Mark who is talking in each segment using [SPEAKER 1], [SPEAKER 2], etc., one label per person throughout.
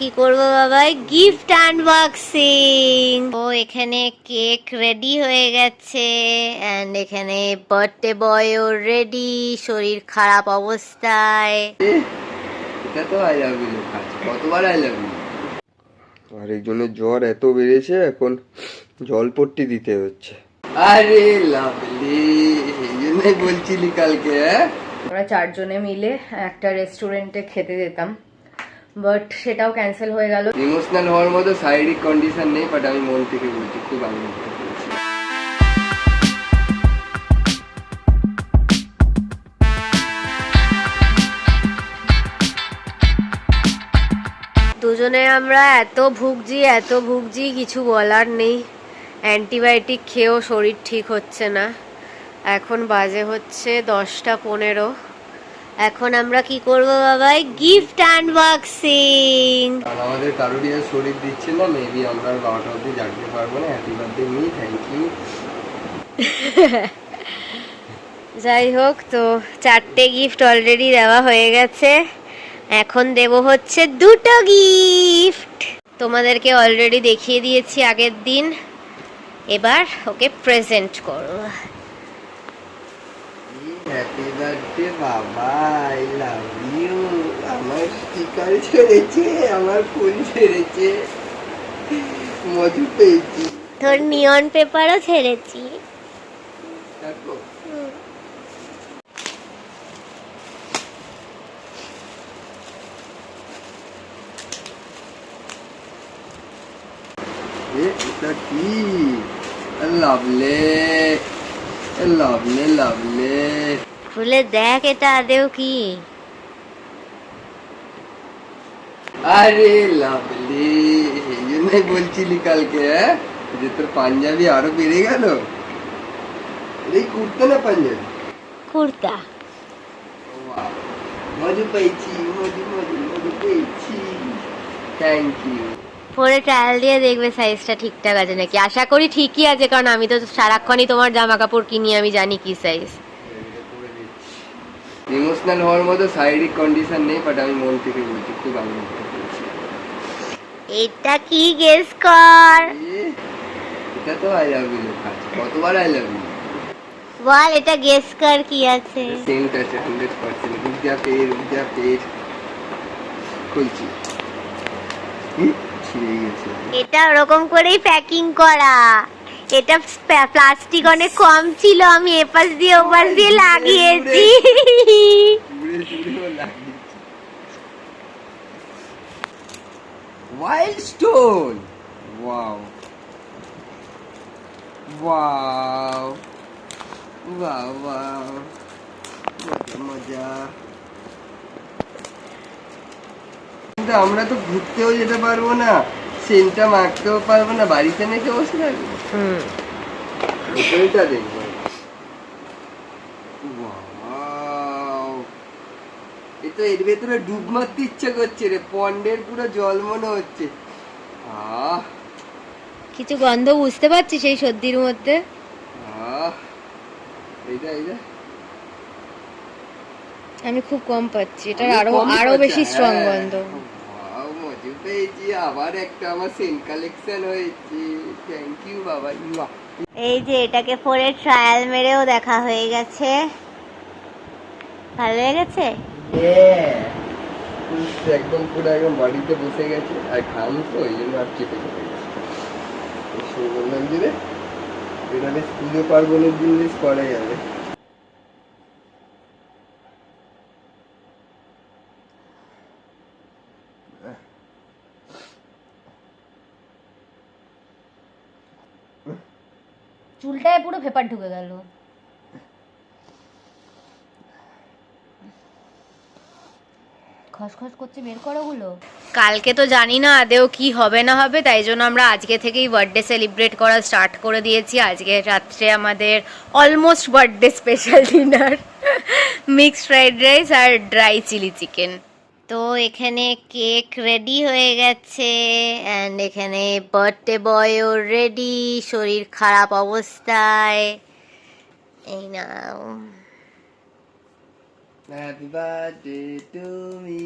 [SPEAKER 1] কি করব বাবা, গিফট আনবক্সিং। ও এখানে কেক রেডি হয়ে গেছে এন্ড এখানে বার্থডে বয়ও রেডি, শরীর খারাপ অবস্থায়।
[SPEAKER 2] এটা তো আই লাভ ইউ খাচ্ছে, কতবার আই লাভ ইউ। আর একজনের জ্বর এত বেড়েছে, এখন জলপট্টি দিতে হচ্ছে। আরে লাভলি, এই জন্যই বলছিলি কালকে।
[SPEAKER 1] আমরা চারজনে মিলে একটা রেস্টুরেন্টে খেতে যেতাম, বাট সেটাও ক্যান্সেল হয়ে গেল।
[SPEAKER 2] ইমোশনাল হওয়ার মতো শারীরিক কন্ডিশন নেই, বাট আমি মন থেকে বলছি, খুব আনন্দ পেয়েছি।
[SPEAKER 1] দুজনে আমরা এত ভুগছি কিছু বলার নেই। অ্যান্টিবায়োটিক খেয়েও শরীর ঠিক হচ্ছে না। এখন বাজে হচ্ছে 10টা 15। এখন আমরা কি করব বাবা, গিফট আনবক্সিং।
[SPEAKER 2] আর আমাদের কারোরই আর শরীর দিচ্ছে না, মেবি আমরা 12টা অবধি জাগতে পারবো না। Happy birthday me, thank you.
[SPEAKER 1] যাই হোক, তো 4টে গিফট অলরেডি দেওয়া হয়ে গেছে, এখন দেব হচ্ছে 2টো গিফট। তোমাদেরকে অলরেডি দেখিয়ে দিয়েছি আগের দিন, এবার ওকে প্রেজেন্ট করো।
[SPEAKER 2] হ্যাপি বার্থডে বাবা, আই লাভ ইউ। আমার স্টিকার ছেড়েছে, আমার ফুল ছেড়েছে, মজা পেয়েছি।
[SPEAKER 1] তোর নিয়ন পেপারও ছেড়েছি।
[SPEAKER 2] দেখো এটা কি, লাভলে লাভলে লাভলে।
[SPEAKER 1] খুলে দেখ এটা আদেও কি।
[SPEAKER 2] আরে লাভলি, এই জন্যই বলছিলি কালকে যে তোর পাঞ্জাবি আরো বেড়ে গেল। এই কুর্তা না পাঞ্জাবি?
[SPEAKER 1] কুর্তা।
[SPEAKER 2] মজা পেয়েছি, মজা পেয়েছি, থ্যাংক ইউ।
[SPEAKER 1] পরে ট্রায়াল দিয়ে দেখবে সাইজটা ঠিকঠাক আছে নাকি। আশা করি ঠিকই আছে, কারণ আমি তো সারাক্ষণই তোমার জামা কাপড় কিনি, আমি জানি কি সাইজ।
[SPEAKER 2] ইমোশনাল হওয়ার মতো শারীরিক কন্ডিশন নেই, বাট আমি মন থেকে বলছি, খুব আনন্দ পেয়েছি।
[SPEAKER 1] এটা কি গেস কর।
[SPEAKER 2] এটা তো আই লাভ ইউ খাচ্ছে, কতবার আই লাভ ইউ।
[SPEAKER 1] বল এটা গেস কর কি আছে।
[SPEAKER 2] সেন্ট আছে 100%। রুজা পের খুলছি, ছিঁড়ে গেছে।
[SPEAKER 1] এটা ওরকম করেই প্যাকিং করা। এটা প্লাস্টিক অনেক কম ছিল, আমি এপাশ দিয়ে ওপাশ দিয়ে লাগিয়েছি।
[SPEAKER 2] Wild stone, wow wow wow wow, মজা মজা। কিন্তু আমরা তো ঘুরতেও যেতে পারবো না, সেন্টটা মাখতেও পারবো না, বাড়িতে মেখে বসে থাকবো। এটা দেখবো। Wow! এটা এর ভেতরে ডুব মারতে ইচ্ছা করছে রে, পন্ডের পুরো জল মনে হচ্ছে।
[SPEAKER 1] কিছু গন্ধ বুঝতে পারছি সেই সর্দির মধ্যে।
[SPEAKER 2] এইটা
[SPEAKER 1] আমি খুব কম পাচ্ছি, এটা আরো বেশি স্ট্রং গন্ধ।
[SPEAKER 2] মজা পেয়েছি, আবার একটা আমার সেন্ট কালেকশন হয়েছে, থ্যাংক ইউ বাবা।
[SPEAKER 1] এই যে এটাকে পরে ট্রায়াল মেরেও দেখা হয়ে গেছে, ভালো লেগেছে।
[SPEAKER 2] একদম পুরো একদম বাড়িতে বসে গেছে, আর ঘাম তো ওই জন্য আর চেপে চলে গেছে। বললাম যে এটা বেশ পুজো পার্বণের দিন বেশ করা যাবে।
[SPEAKER 1] চুলটায় পুরো ভেপার ঢুকে গেল। খসখস করছে, বের করো ওগুলো। কালকে তো জানি না আদেও কি হবে না হবে, তাই জন্য আমরা আজকে থেকেই বার্থডে সেলিব্রেট করা স্টার্ট করে দিয়েছি। আজকে রাত্রে আমাদের almost birthday special dinner, mixed fried rice আর ড্রাই চিলি চিকেন। তো এখানে কেক রেডি হয়ে গেছে অ্যান্ড এখানে বার্থডে বয়ও রেডি, শরীর খারাপ অবস্থায়। এই নাও।
[SPEAKER 2] Happy birthday to me,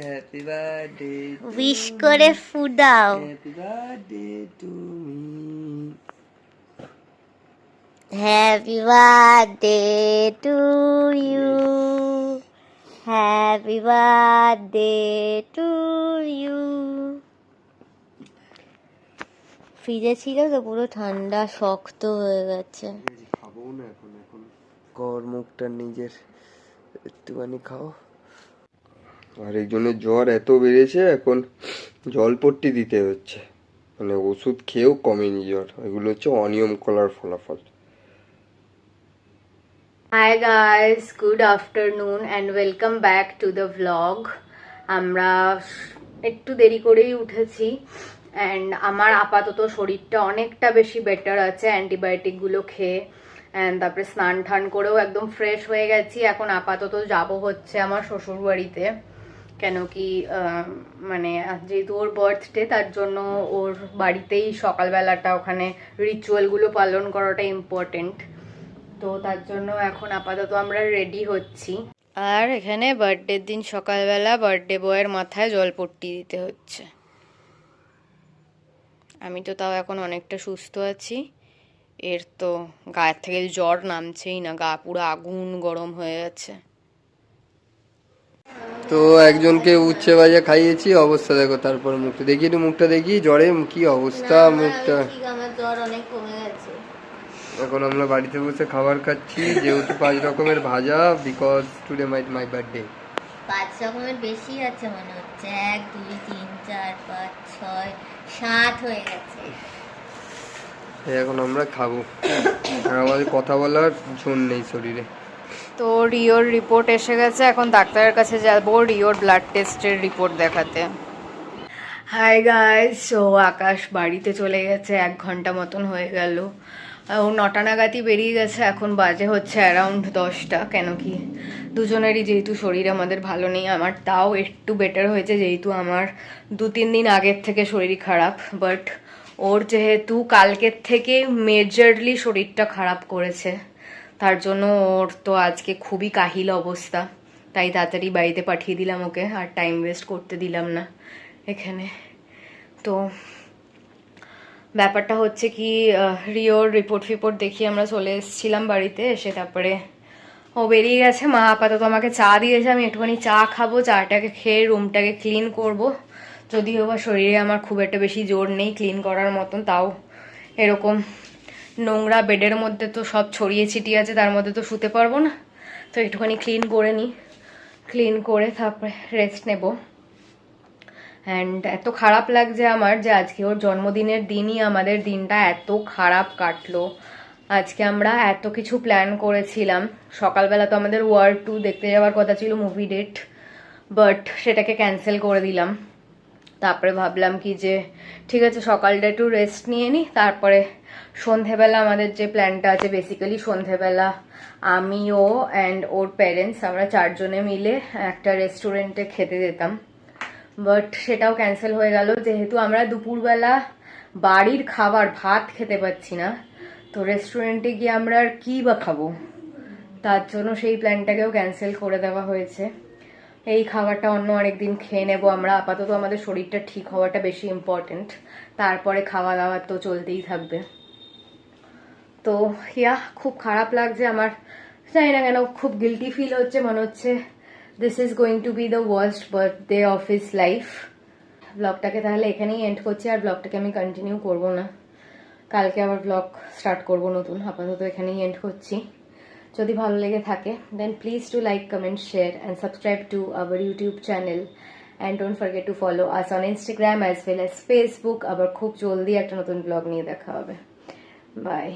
[SPEAKER 2] happy birthday
[SPEAKER 1] wish করে ফু দাও।
[SPEAKER 2] Happy birthday to me.
[SPEAKER 1] Happy birthday to you, happy birthday to you. ফ্রিজে ছিল তো পুরো ঠান্ডা শক্ত হয়ে গেছে।
[SPEAKER 2] খাবো না এখন, এখন কর মুখটা নিজের, একটুখানি খাও। আরেকজনের জ্বর এত বেড়েছে এখন জলপট্টি দিতে হচ্ছে, মানে ওষুধ খেয়েও কমেনি জ্বর। এগুলো হচ্ছে অনিয়ম করার ফলাফল।
[SPEAKER 1] Hi guys, good afternoon and welcome back to the vlog. আমরা একটু দেরি করেই উঠেছি অ্যান্ড আমার আপাতত শরীরটা অনেকটা বেশি বেটার আছে অ্যান্টিবায়োটিকগুলো খেয়ে। অ্যান্ড তারপরে স্নান টান করেও একদম ফ্রেশ হয়ে গেছি। এখন আপাতত যাব হচ্ছে আমার শ্বশুর বাড়িতে, কেন কি মানে যেহেতু ওর বার্থডে, তার জন্য ওর বাড়িতেই সকালবেলাটা ওখানে রিচুয়ালগুলো পালন করাটা ইম্পর্টেন্ট। তো তার জন্য এখন আপাতত আমরা রেডি হচ্ছি। আর এখানে বার্থডের দিন সকালবেলা বার্থডে বয়ের মাথায় জলপট্টি দিতে হচ্ছে। আমি তো তাও এখন অনেকটা সুস্থ আছি, এর তো গায়ের থেকে জ্বর নামছেই না, গা পুরো আগুন গরম হয়ে গেছে।
[SPEAKER 2] তো একজনকে উচ্ছে ভাজা খাইয়েছি, অবস্থা দেখো। তারপর মুখটা দেখি, একটু মুখটা দেখি, জ্বরে কি অবস্থা মুখটা।
[SPEAKER 1] আমার জ্বর অনেক কমে গেছে।
[SPEAKER 2] এখন আমরা বাড়িতে বসে খাবার খাচ্ছি, যেহেতু 5 রকমের ভাজা, বিকজ টুডে মাই বার্থডে।
[SPEAKER 1] 5 রকমের বেশি আছে মনে হচ্ছে, 1 2 3 4 5 6 7 হয়ে গেছে।
[SPEAKER 2] এখন আমরা খাবো, আর আমাদের কথা বলার ঝোন নেই শরীরে।
[SPEAKER 1] তো রিওর রিপোর্ট এসে গেছে, এখন ডাক্তারের কাছে যাব রিওর ব্লাড টেস্টের রিপোর্ট দেখাতে। হাই গাইস, সো আকাশ বাড়িতে চলে গেছে, 1 ঘন্টা মতন হয়ে গেল। ও 9টা নাগাদই বেরিয়ে গেছে, এখন বাজে হচ্ছে অ্যারাউন্ড 10টা। কেন কি দুজনেরই যেহেতু শরীর আমাদের ভালো নেই, আমার তাও একটু বেটার হয়েছে যেহেতু আমার 2-3 দিন আগের থেকে শরীর খারাপ, বাট ওর যেহেতু কালকের থেকে মেজরলি শরীরটা খারাপ করেছে, তার জন্য ওর তো আজকে খুবই কাহিল অবস্থা। তাই তাড়াতাড়ি বাড়িতে পাঠিয়ে দিলাম ওকে, আর টাইম ওয়েস্ট করতে দিলাম না এখানে। তো ব্যাপারটা হচ্ছে কি, রিওর রিপোর্ট ফিপোর্ট দেখিয়ে আমরা চলে এসেছিলাম বাড়িতে। এসে তারপরে ও বেরিয়ে গেছে, মা আপাতত আমাকে চা দিয়েছে, আমি একটুখানি চা খাবো, চাটাকে খেয়ে রুমটাকে ক্লিন করব। যদিও বা শরীরে আমার খুব একটা বেশি জোর নেই ক্লিন করার মতন, তাও এরকম নোংরা বেডের মধ্যে তো সব ছড়িয়ে ছিটিয়ে আছে, তার মধ্যে তো শুতে পারবো না। তো একটুখানি ক্লিন করে নিই, ক্লিন করে তারপরে রেস্ট নেব। অ্যান্ড এত খারাপ লাগছে আমার যে আজকে ওর জন্মদিনের দিনই আমাদের দিনটা এত খারাপ কাটলো। আজকে আমরা এত কিছু প্ল্যান করেছিলাম, সকালবেলা তো আমাদের ওয়ার 2 দেখতে যাওয়ার কথা ছিল, মুভি ডেট, বাট সেটাকে ক্যান্সেল করে দিলাম। তারপরে ভাবলাম কি যে ঠিক আছে সকালটা একটু রেস্ট নিয়ে নিই, তারপরে সন্ধেবেলা আমাদের যে প্ল্যানটা আছে, বেসিক্যালি সন্ধেবেলা আমি, ও অ্যান্ড ওর প্যারেন্টস, আমরা 4 জনে মিলে একটা রেস্টুরেন্টে খেতে যেতাম। বাট সেটাও ক্যান্সেল হয়ে গেল, যেহেতু আমরা দুপুরবেলা বাড়ির খাবার ভাত খেতে পাচ্ছি না, তো রেস্টুরেন্টে গিয়ে আমরা আর কি বা খাবো, তার জন্য সেই প্ল্যানটাকেও ক্যান্সেল করে দেওয়া হয়েছে। এই খাবারটা অন্য আরেকদিন খেয়ে নেবো আমরা, আপাতত আমাদের শরীরটা ঠিক হওয়াটা বেশি ইম্পর্টেন্ট, তারপরে খাওয়া দাওয়া তো চলতেই থাকবে। তো খুব খারাপ লাগছে আমার, জানি না কেন খুব গিল্টি ফিল হচ্ছে, মনে হচ্ছে this is going to be the worst birthday of his life. ব্লগটাকে তাহলে এখানেই এন্ড করছি, আর ব্লগটাকে আমি কন্টিনিউ করবো না, কালকে আবার ব্লগ স্টার্ট করবো নতুন। আপাতত এখানেই এন্ড করছি। যদি ভালো লেগে থাকে then please to like, comment, share and subscribe to our YouTube channel, and don't forget to follow us on Instagram as well as Facebook. আবার খুব জলদি একটা নতুন ব্লগ নিয়ে দেখা হবে। বাই।